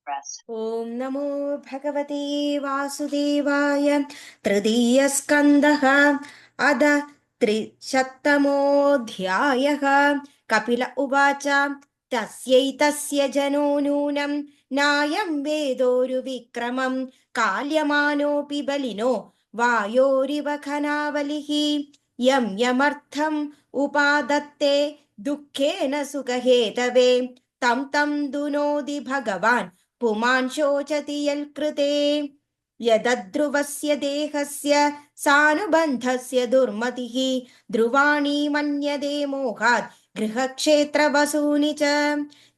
ॐ नमो भगवते वासुदेवाय। तृतीयस्कन्धः अध 300तमोऽध्यायः। कपिल उवाच तस्यैतस्य जनो नूनं नायं वेदोरुविक्रमं काल्यमानोऽपि बलिनो वायोरिव खनावलिः यं यमर्थम् उपादत्ते दुःखेन सुखहेतवे तं तं दुनोति भगवान् पुमान् शोचति यल्कृते यदध्रुवस्य देहस्य सानुबन्धस्य दुर्मतिः ध्रुवाणी मन्यते मोहात् गृहक्षेत्रवसूनि च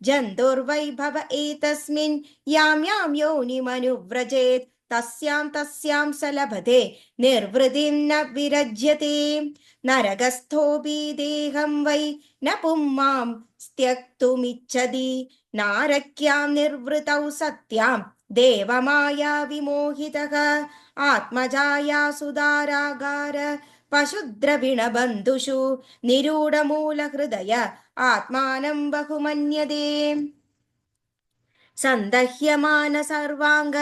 जन्तुर्वैभव एतस्मिन् यां यां योनिमनुव्रजेत् तस्यां तस्यां स लभते निर्वृतिं न विरज्यते नरकस्थोऽपि देहं वै न पुंमां त्यक्तुमिच्छति नारक्यां निर्वृतौ सत्यां देवमाया विमोहितः आत्मजाया सुधारागार पशुद्रविणबन्धुषु निरूढमूलहृदय आत्मानं बहुमन्यते सन्दह्यमान सर्वाङ्ग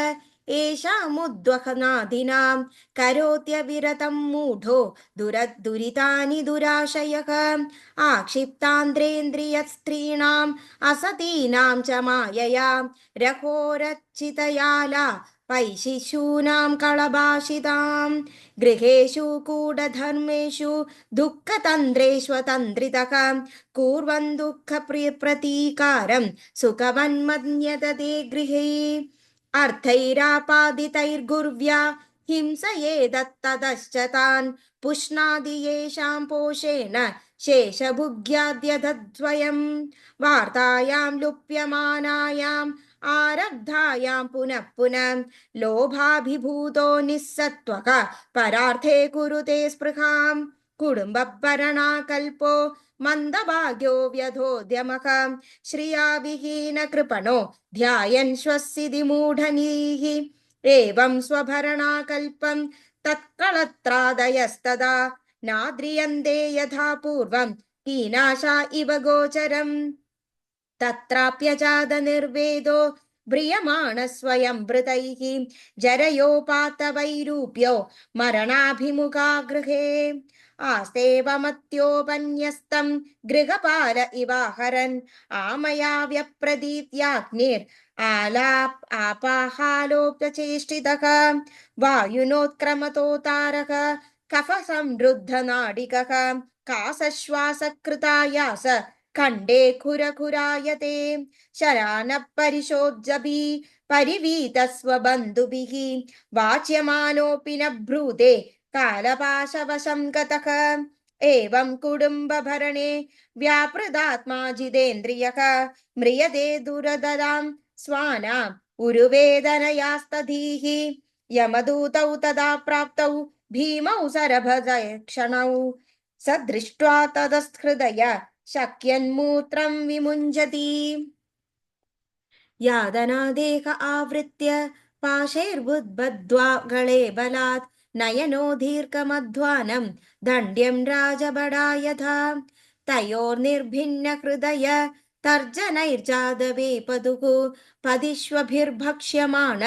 एषामुद्वहनादिनां करोत्यविरतं मूढो दुरितानि दुराशयः आक्षिप्तान्द्रेन्द्रियस्त्रीणाम् असतीनां च मायया रघोरचितयाला पैशिशूनां कळभाषितां गृहेषु कूटधर्मेषु दुःखतन्त्रेष्वतन्त्रितः कुर्वन् दुःखप्रतीकारं सुखवन्मन्यते गृहे अर्थैरापादितैर्गुर्व्या हिंसयेदत्ततश्च तान् पुष्णादि येषां पोषेण शेषभुग्याद्यद्वयम् वार्तायां लुप्यमानायाम् आरब्धायां पुनः पुनः लोभाभिभूतो निस्सत्त्वः परार्थे कुरुते स्पृहाम् कुटुम्बभरणाकल्पो मन्दभाग्यो व्यधोद्यमः श्रिया विहीन कृपणो ध्यायन् श्वसिदिमूढनीः एवं स्वभरणाकल्पं तत्कळत्रादयस्तदा नाद्रियन्ते यथा पूर्वं कीनाशा इव गोचरम् तत्राप्यजाद निर्वेदो व्रियमाण स्वयं वृतैः जरयोपातवैरूप्यो मरणाभिमुखा गृहे आस्तेवमत्योपन्यस्तं गृहपाल इवाहरन् आमया व्यप्रदीत्याग्निर् आपाहालोपचेष्टितः वायुनोत्क्रमतोतारः कफ संरुद्धनाडिकः कासश्वासकृतायास खण्डे खुरखुरायते शरानः परिशोज्जभी परिवीतस्वबन्धुभिः वाच्यमानोऽपि न ब्रूते कालपाशवशं गतः एवं कुटुम्बभरणे व्यापृतात्मा जितेन्द्रियः म्रियते दुरदरां स्वानाम् उरुवेदनयास्तधीः यमदूतौ तदा प्राप्तौ भीमौ सरभजक्षणौ स दृष्ट्वा तदहृदय शक्यन्मूत्रं विमुञ्जति यादनादेह आवृत्य पाशैर्बुद्बद्ध्वा गळे बलात् नयनो दीर्घमध्वानं दण्ड्यं राजबडायथा तयोर्निर्भिन्न हृदय तर्जनैर्जादवेपदुः पदिष्वभिर्भक्ष्यमाण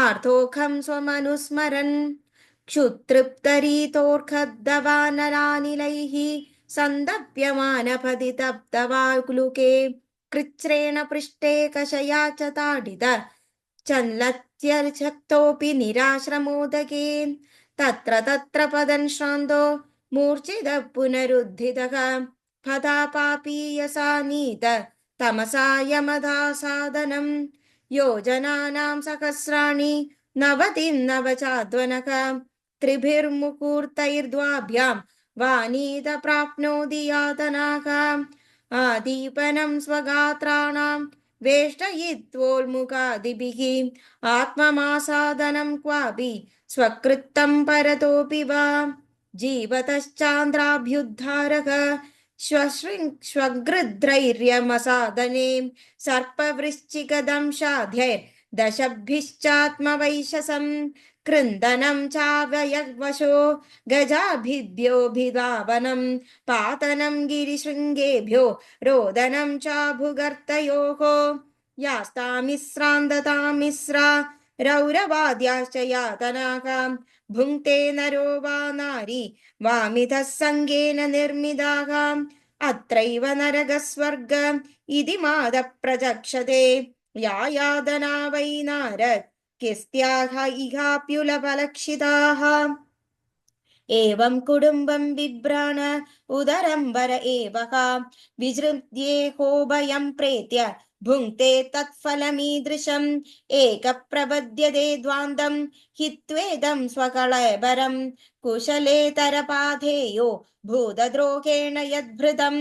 आर्तोखं स्वमनुस्मरन् क्षुतृप्तरीतोर्खद्दवानलानिलैः सन्दप्यमानपदितप्तवाग्लुके कृच्छ्रेण पृष्ठे कषया च ताडित चल्लत्यशक्तोऽपि निराश्रमोदके तत्र तत्र पदन् श्रान्तो मूर्छितः पुनरुद्धितः पदा पापीयसा नीत तमसा यमदासादनम् योजनानां सहस्राणि नवतिं नवचाध्वनः त्रिभिर्मुहूर्तैर्द्वाभ्यां वानीत प्राप्नोति यातनाः आदीपनं स्वगात्राणां वेष्टयित्वोन्मुखादिभिः आत्ममासादनं क्वापि स्वकृत्तं परतोऽपि वा जीवतश्चान्द्राभ्युद्धारः स्वगृध्रैर्यमसादने सर्पवृश्चिकदंशाध्यैर्दशभिश्चात्मवैशसं कृन्दनं चावयवशो गजाभिद्योभिधावनं पातनं गिरिशृङ्गेभ्यो रोदनं चाभुगर्तयोः यास्तामिस्रां दतामिस्रा रौरवाद्याश्च यातनाः भुङ्क्ते नरो वा नारी वामिधः सङ्गेन निर्मिदाः अत्रैव नरकः स्वर्ग इति मादः प्रचक्षते या यातना वै नारद किस्त्याः इहाप्युलपलक्षिताः एवं कुटुम्बं बिभ्राण उदरं वर एवः विजृम्भ्येहोभयं प्रेत्य भुङ्क्ते तत्फलमीदृशम् एकः प्रपद्यते द्वान्दं हित्वेदं स्वकळेबरं कुशलेतरपाधेयो भूतद्रोहेण यद्भृतम्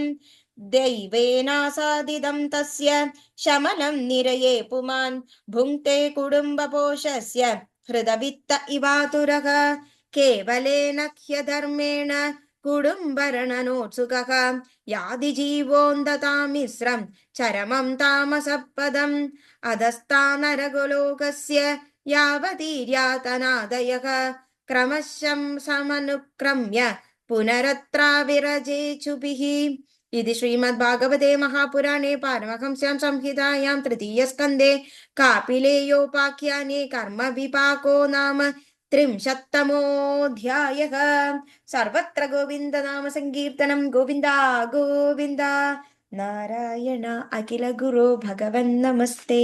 दैवेनासादिदं तस्य शमनं निरये पुमान् भुङ्क्ते कुटुम्बपोषस्य हृदवित्त इवातुरः केवलेन ह्यधर्मेण कुडुम्बरणनोत्सुकः यादिजीवोऽन्धतामिस्रं चरमं तामसपदम् अधस्तानरगोलोकस्य यावतीर्यातनादयः क्रमशं समनुक्रम्य पुनरत्राविरजेचुभिः इति श्रीमद्भागवते महापुराणे पारमहंस्यां संहितायां तृतीयस्कन्धे कापिलेयोपाख्याने कर्मविपाको नाम त्रिंशत्तमोऽध्यायः। सर्वत्र गोविन्दनाम संकीर्तनं गोविन्द गोविन्द। नारायण अखिल गुरो भगवन् नमस्ते।